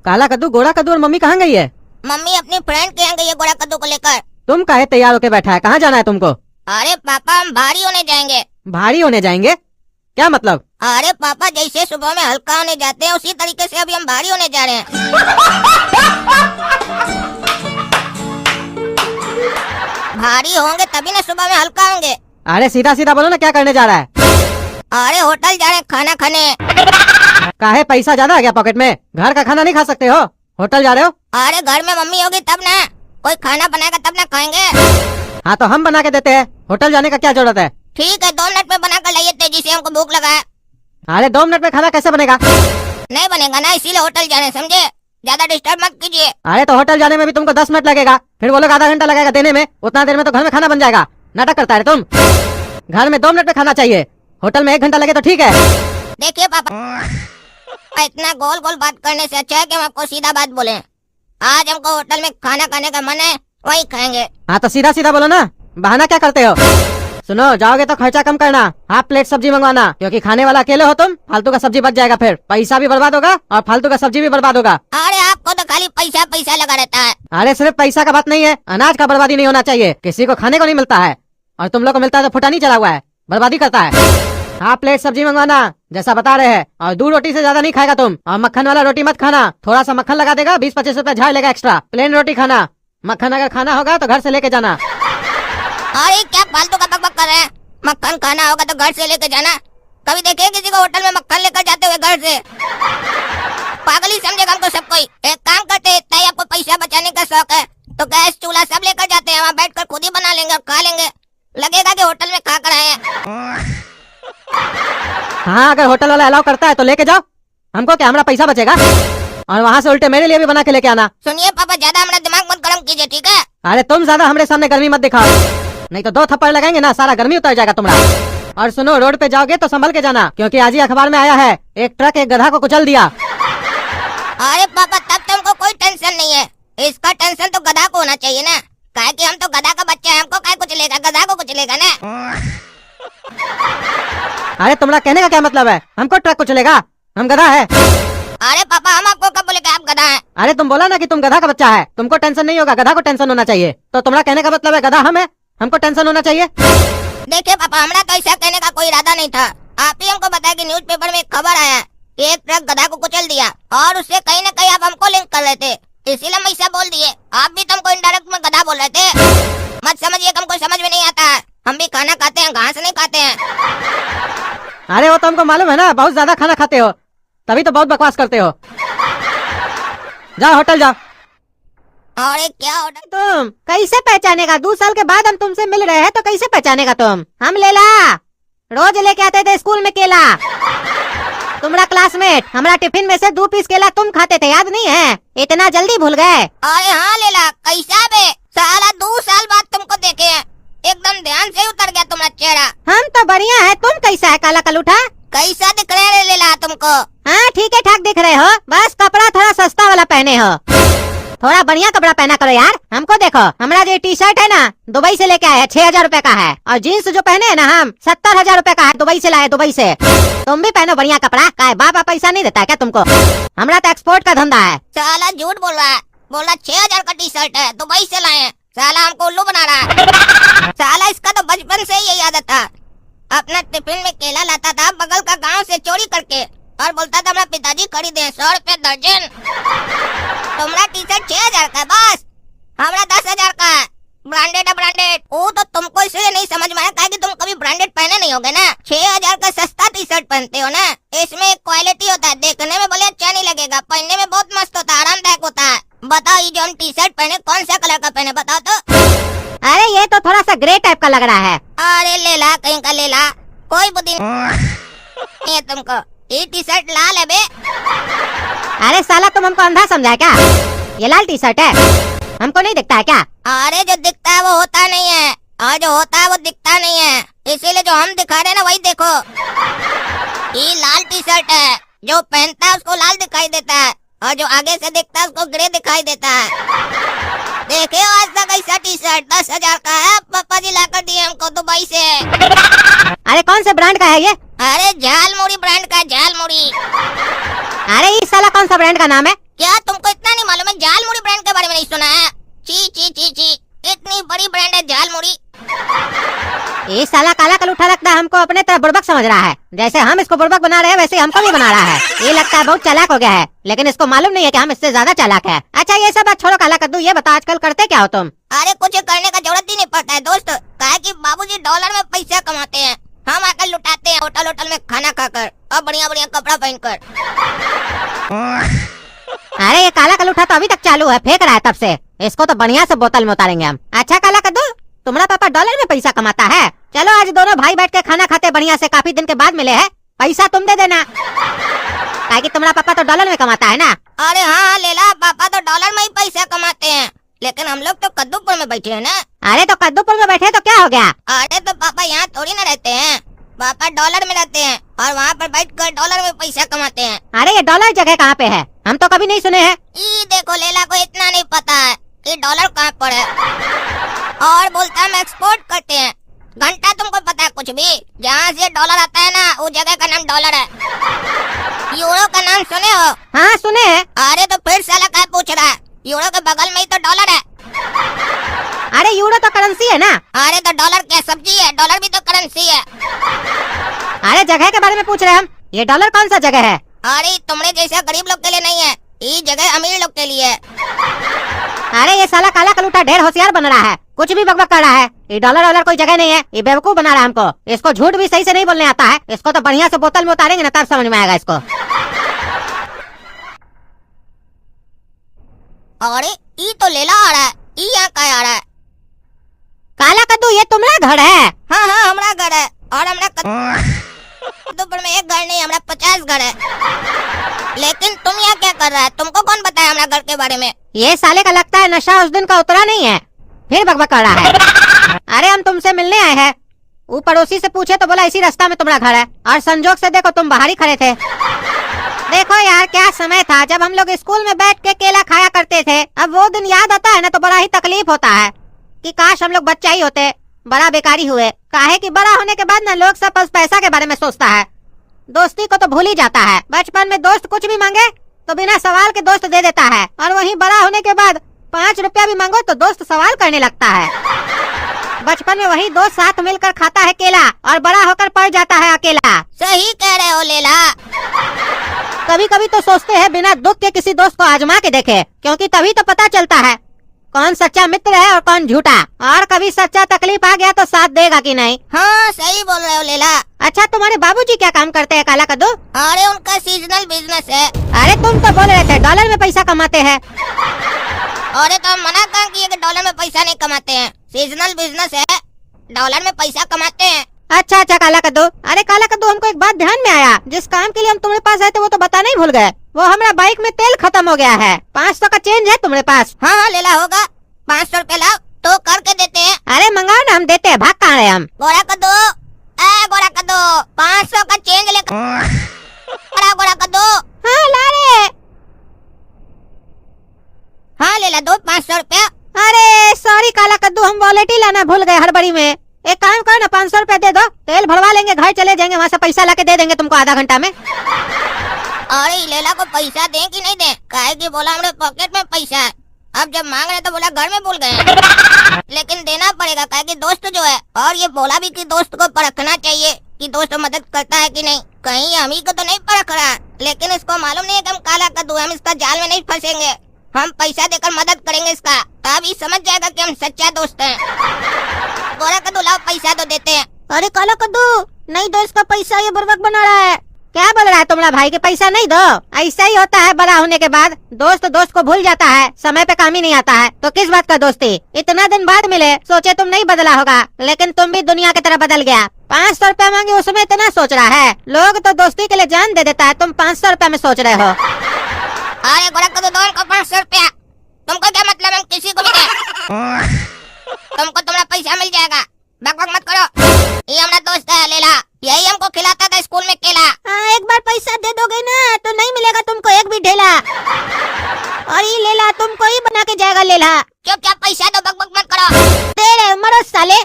काला कद्दू, गोरा कद्दू और मम्मी कहाँ गई है? मम्मी अपनी फ्रेंड के यहाँ गई है गोरा कद्दू को लेकर। तुम काहे तैयार होके बैठा है? कहाँ जाना है तुमको? अरे पापा हम भारी होने जाएंगे। भारी होने जाएंगे? क्या मतलब? अरे पापा जैसे सुबह में हल्का होने जाते हैं उसी तरीके से अभी हम भारी होने जा रहे हैं। भारी होंगे तभी ना सुबह में हल्का होंगे। अरे सीधा सीधा बोलो ना, क्या करने जा रहा है? अरे होटल जा रहे हैं खाना खाने। काहे, पैसा ज्यादा आ गया पॉकेट में? घर का खाना नहीं खा सकते हो? होटल जा रहे हो? अरे घर में मम्मी होगी तब ना, कोई खाना बनाएगा तब ना खाएंगे। हाँ तो हम बना के देते हैं, होटल जाने का क्या जरूरत है? ठीक है 2 मिनट में बना कर लाइए, तेजी से हमको भूख लगा है। अरे 2 मिनट में खाना कैसे बनेगा? नहीं बनेगा ना, इसीलिए होटल जा रहे हैं, समझे? ज्यादा डिस्टर्ब मत कीजिए। अरे तो होटल जाने में भी तुमको 10 मिनट लगेगा, फिर वो लोग आधा घंटा लगेगा देने में, उतना देर में तो घर में खाना बन जाएगा। नाटक करता है तुम। घर में 2 मिनट में खाना चाहिए, होटल में 1 घंटा लगे तो ठीक है। देखिए पापा, इतना गोल गोल बात करने से अच्छा है कि हम आपको सीधा बात बोले। आज हमको होटल में खाना खाने का मन है, वही खाएंगे। हाँ तो सीधा सीधा बोलो ना, बहाना क्या करते हो? सुनो, जाओगे तो खर्चा कम करना, हाफ प्लेट सब्जी मंगवाना, क्योंकि खाने वाला अकेले हो तुम। फालतू का सब्जी बच जाएगा, फिर पैसा भी बर्बाद होगा और फालतू का सब्जी भी बर्बाद होगा। अरे आपको तो खाली पैसा पैसा लगा रहता है। अरे सिर्फ पैसा का बात नहीं है, अनाज का बर्बादी नहीं होना चाहिए। किसी को खाने को नहीं मिलता है और तुम लोग को मिलता है तो फुटा नहीं चला हुआ है, बर्बादी करता है। हाफ प्लेट सब्जी मंगवाना जैसा बता रहे हैं, और 2 रोटी से ज्यादा नहीं खाएगा तुम। और मक्खन वाला रोटी मत खाना, थोड़ा सा मक्खन लगा देगा, 20-25 रुपए झाड़ लेगा एक्स्ट्रा। प्लेन रोटी खाना, मक्खन अगर खाना होगा तो घर से लेके जाना। अरे क्या फालतू का बकबक कर रहे हैं? मक्खन खाना होगा तो घर से लेके जाना। कभी देखे किसी को होटल में मक्खन लेकर जाते हुए घर से? पागल ही समझेगा हमको सब कोई। एक काम करते हैं, इतना ही आपको पैसा बचाने का शौक है तो गैस चूल्हा सब लेकर जाते हैं, वहाँ बैठकर खुद ही बना लेंगे और खा लेंगे। लगेगा कि होटल में खा कर आए हैं। हाँ अगर होटल वाला अलाउ करता है तो लेके जाओ, हमको क्या, हमारा पैसा बचेगा। और वहाँ से उल्टे मेरे लिए भी बना के लेके आना। सुनिए पापा, ज्यादा हमारा दिमाग मत गर्म कीजिए, ठीक है? अरे तुम ज्यादा हमारे सामने गर्मी मत दिखाओ, नहीं तो 2 थप्पड़ लगाएंगे ना, सारा गर्मी उतर जाएगा तुम्हारा। और सुनो, रोड पे जाओगे तो संभल के जाना, क्योंकि आज ही अखबार में आया है, एक ट्रक एक गधा को कुचल दिया। अरे पापा तब तुमको कोई टेंशन नहीं है, इसका टेंशन तो गधा को होना चाहिए ना, काहे कि हम तो गधा का बच्चा है, हमको काय कुचलेगा, गधा को कुचलेगा ना। अरे तुम्हारा कहने का क्या मतलब है? हमको ट्रक कुचलेगा, हम गधा है? अरे पापा हम आपको कब बोले कि आप गधा हैं? अरे तुम बोला ना कि तुम गधा का बच्चा है, तुमको टेंशन नहीं होगा, गधा को टेंशन होना चाहिए। तो तुम्हारा कहने का मतलब है गधा हम है, हमको टेंशन होना चाहिए। देखिए पापा, हमारा तो ऐसा कहने का कोई इरादा नहीं था। आप ही हमको बताया कि न्यूज़पेपर में एक खबर आया कि एक ट्रक गधा को कुचल दिया, और उससे कहीं न कहीं आप हमको लिंक कर रहे थे, इसीलिए हम ऐसा बोल दिए। आप भी तुमको इनडायरेक्ट में गधा बोल रहे थे। मत समझिए, हमको समझ में नहीं आता है, हम भी खाना खाते हैं, घास नहीं खाते हैं। अरे वो तो हमको मालूम है ना, बहुत ज्यादा खाना खाते हो, तभी तो बहुत बकवास करते हो। जाओ होटल जाओ। अरे क्या होटल? तुम कैसे पहचानेगा? 2 साल के बाद हम तुमसे मिल रहे हैं तो कैसे पहचानेगा तुम? हम लेला रोज लेके आते थे स्कूल में केला, तुम्हारा क्लासमेट। हमारा टिफिन में से 2 पीस केला तुम खाते थे, याद नहीं है? इतना जल्दी भूल गए? अरे हाँ लेला, कैसा बे? साला 2 साल बाद तुमको देखे हैं, एकदम ध्यान से उतर गया तुम्हारा चेहरा। हम तो बढ़िया है, तुम कैसा है काला कलूठा? कैसा दिख रहे हैं लेला तुमको? हाँ ठीक है ठाक दिख रहे हो, बस कपड़ा थोड़ा सस्ता वाला पहने हो, थोड़ा बढ़िया कपड़ा पहना करो यार। हमको देखो, हमारा जो टी शर्ट है ना दुबई से लेके आए हैं, 6,000 रुपए का है, और जीन्स जो पहने है ना हम 70,000 रुपए का है, दुबई से लाए, दुबई से। तुम भी पहनो बढ़िया कपड़ा, काय बाप पैसा नहीं देता है क्या तुमको? हमारा तो एक्सपोर्ट का धंधा है। साला झूठ बोल रहा है, बोल रहा 6,000 का टी शर्ट है, दुबई से लाए हैं। साला हमको उल्लू बना रहा है। साला इसका तो बचपन से ही यही आदत था, अपना टिफिन में केला लाता था बगल का गांव से चोरी करके, और बोलता था हमारा पिताजी खरीदे 100 रुपए दर्जन। तुम्हारा टी शर्ट 6,000 का है बस, हमारा 10,000 का है। ब्रांडेड है ब्रांडेड। वो तो तुमको इसलिए नहीं समझ में आया कि तुम कभी ब्रांडेड पहने नहीं होगे ना। 6,000 का सस्ता टी शर्ट पहनते हो ना, इसमें एक क्वालिटी होता है, देखने में भले अच्छा नहीं लगेगा, पहनने में बहुत मस्त होता है, आरामदायक होता है। बताओ ये जो हम टी शर्ट पहने कौन सा कलर का पहने, बताओ तो? अरे ये तो थोड़ा सा ग्रे टाइप का लग रहा है। अरे लेला कहीं का लेला, कोई बुद्धि नहीं है तुमको। ये टी शर्ट लाल है बे। अरे साला तुम हमको अंधा समझा है क्या? ये लाल टी शर्ट है, हमको नहीं दिखता है क्या? अरे जो दिखता है वो होता नहीं है, और जो होता है वो दिखता नहीं है, इसीलिए जो हम दिखा रहे हैं ना वही देखो। ये लाल टी शर्ट है, जो पहनता है उसको लाल दिखाई देता है, और जो आगे से दिखता है उसको ग्रे दिखाई देता है। देखे आज तक ऐसा टी शर्ट 10,000 का है, पापा जी लाकर दिए हमको दुबई से। अरे कौन से ब्रांड का है ये? अरे झालमुड़ी ब्रांड का, झालमुड़ी। अरे इस साला कौन सा ब्रांड का नाम है? क्या तुमको ब्रांड के बारे में नहीं सुना है? ची ची ची ची, इतनी बड़ी ब्रांड है झालमुड़ी। ये साला काला कलूठा लगता है हमको अपने तरफ बुड़बक समझ रहा है। जैसे हम इसको बुड़बक बना रहे हैं वैसे हमको भी बना रहा है। ये लगता है बहुत चालाक हो गया है, लेकिन इसको मालूम नहीं है कि हम इससे ज्यादा चालाक है। अच्छा ये सब बात छोड़ो काला कद्दू, ये बता आजकल करते क्या हो तुम? अरे कुछ करने का जरूरत ही नहीं पड़ता है दोस्त, काहे कि बाबूजी डॉलर में पैसा कमाते हैं, हम आकर लुटाते हैं होटल होटल में खाना खाकर और बढ़िया बढ़िया कपड़ा पहनकर। अरे ये काला कलूठा तो अभी तक चालू है, फेंक रहा है तब से। इसको तो बढ़िया से बोतल में उतारेंगे हम। अच्छा काला कद्दू, तुम्हारा पापा डॉलर में पैसा कमाता है? चलो आज दोनों भाई बैठ के खाना खाते बढ़िया से, काफी दिन के बाद मिले हैं। पैसा तुम दे देना, काहे कि तुम्हारा पापा तो डॉलर में कमाता है ना। अरे हाँ लेला, पापा तो डॉलर में ही पैसा कमाते हैं, लेकिन हम लोग तो कद्दूपुर में बैठे हैं ना। अरे तो कद्दूपुर में बैठे तो क्या हो गया? अरे तो पापा यहाँ थोड़ी ना रहते हैं, पापा डॉलर में रहते हैं और वहाँ पर बैठकर डॉलर में पैसा कमाते हैं। अरे ये डॉलर जगह कहाँ पे है? हम तो कभी नहीं सुने हैं। ई देखो लेला को इतना नहीं पता है कि डॉलर कहाँ पर है, और बोलता है हम एक्सपोर्ट करते हैं। घंटा तुमको पता है कुछ भी? जहाँ से डॉलर आता है ना वो जगह का नाम डॉलर है। यूरो का नाम सुने हो? हाँ सुने हैं। अरे तो फिर साला क्या पूछ रहा है? यूरो के बगल में ही तो डॉलर है। अरे यूरो तो करेंसी है ना। अरे तो डॉलर क्या सब्जी है? डॉलर भी तो करेंसी है। अरे जगह के बारे में पूछ रहे हैं हम, ये डॉलर कौन सा जगह है? अरे तुमने जैसा गरीब लोग के लिए नहीं है, ये जगह अमीर लोग के लिए है। अरे ये साला काला कलूठा ढेर होशियार बन रहा है, कुछ भी बकबक कर रहा है। ये डॉलर वॉलर कोई जगह नहीं है, ये बेवकूफ बना रहा है हमको। इसको झूठ भी सही से नहीं बोलने आता है। इसको तो बढ़िया से बोतल में उतारेंगे ना तब समझ में आएगा इसको। अरे ये तो लेला आ रहा है, ये यहाँ का आ रहा है? काला कद्दू ये तुम्हारा घर है? हाँ हाँ हमारा घर है, और हमारा कद्दूपुर में एक घर नहीं, हमारा 50 घर है। लेकिन तुम यहाँ क्या कर रहा है? तुमको कौन बताया हमारा घर के बारे में? ये साले का लगता है नशा उस दिन का उतरा नहीं है, फिर बकबक कर रहा है। अरे हम तुमसे मिलने आए हैं। वो पड़ोसी से पूछे तो बोला इसी रास्ता में तुम्हारा घर है, और संजोग से देखो तुम बाहर ही खड़े थे। देखो यार क्या समय था जब हम लोग स्कूल में बैठ के केला खाया करते थे। अब वो दिन याद आता है ना तो बड़ा ही तकलीफ होता है कि काश हम लोग बच्चा ही होते, बड़ा बेकारी हुए। काहे कि बड़ा होने के बाद ना लोग सब बस पैसा के बारे में सोचता है, दोस्ती को तो भूल ही जाता है। बचपन में दोस्त कुछ भी मांगे तो बिना सवाल के दोस्त दे देता है, और वहीं बड़ा होने के बाद 5 रुपया भी मांगो तो दोस्त सवाल करने लगता है। बचपन में वही दोस्त साथ मिलकर खाता है केला, और बड़ा होकर पड़ जाता है अकेला। सही कह रहे हो लेला। कभी कभी तो सोचते हैं बिना दुख के किसी दोस्त को आजमा के देखे, क्योंकि तभी तो पता चलता है कौन सच्चा मित्र है और कौन झूठा। और कभी सच्चा तकलीफ आ गया तो साथ देगा कि नहीं। हाँ सही बोल रहे हो लेला। अच्छा तुम्हारे बाबूजी क्या काम करते हैं काला कद्दू? अरे उनका सीजनल बिजनेस है। अरे तुम तो बोल रहे थे डॉलर में पैसा कमाते हैं। अरे तो हम मना कर किए कि डॉलर में पैसा नहीं कमाते हैं, सीजनल बिजनेस है, डॉलर में पैसा कमाते हैं। अच्छा अच्छा काला कद्दू। अरे काला कद्दू हमको एक बात ध्यान में आया, जिस काम के लिए हम तुम्हारे पास आए थे वो तो बताना ही भूल गए। वो हमारा बाइक में तेल खत्म हो गया है, 500 का चेंज है तुम्हारे पास? हाँ हाँ लेला होगा, 500 रुपए लाओ तो करके देते हैं। अरे मंगाओ ना, हम देते हैं। भाग कहाँ रहे हम? गोरा कद्दू, गोरा कद्दू 500 का चेंज लेकर गोरा कद्दू। हाँ ला रहे। हाँ लेला दो 500 रुपया। अरे सॉरी काला कद्दू, हम वॉलेट ही लाना भूल गए हड़बड़ी में। एक काम करो ना, 500 रुपया दे दो, तेल भरवा लेंगे, घर चले जाएंगे, वहाँ से पैसा लाके दे देंगे तुमको आधा घंटा में। अरे लेला को पैसा दें कि नहीं दें? काहे कि बोला हमारे पॉकेट में पैसा है, अब जब मांग रहे तो बोला घर में भूल गए। लेकिन देना पड़ेगा, काहे कि दोस्त जो है, और ये बोला भी कि दोस्त को परखना चाहिए कि दोस्त मदद करता है कि नहीं। कहीं हम ही को तो नहीं परख रहा, लेकिन इसको मालूम नहीं है कि हम काला कद्दू, हम इसका जाल में नहीं फंसेंगे। हम पैसा देकर मदद करेंगे इसका, तब ये समझ जाएगा कि हम सच्चा दोस्त हैं। गोरा कद्दू लाओ पैसा तो देते हैं। अरे काला कद्दू नहीं दो इसका पैसा, ये बुर्बक बना रहा है। क्या बोल रहा है तुम्हारा भाई के पैसा नहीं दो? ऐसा ही होता है बड़ा होने के बाद, दोस्त दोस्त को भूल जाता है, समय पे काम ही नहीं आता है। तो किस बात का दोस्ती? इतना दिन बाद मिले, सोचे तुम नहीं बदला होगा, लेकिन तुम भी दुनिया की तरह बदल गया। 500 रुपया मांगे उसमें इतना सोच रहा है। लोग तो दोस्ती के लिए जान दे देता है, तुम 500 रुपया में सोच रहे हो। अरे गोरा कद्दू दो उनको 500 रुपया। तुमको क्या मतलब हम किसी को भी दे? तुमको तुम्हारा पैसा मिल जाएगा, बक बक मत करो। ये हमारा दोस्त है लेला, यही हमको खिलाता था स्कूल में केला। एक बार पैसा दे दोगे ना तो नहीं मिलेगा तुमको एक भी ढेला, और ये लेला तुमको ही बना के जाएगा लेला। चुपचाप पैसा दो, बक बक मत करो। दे रहे मरो साले।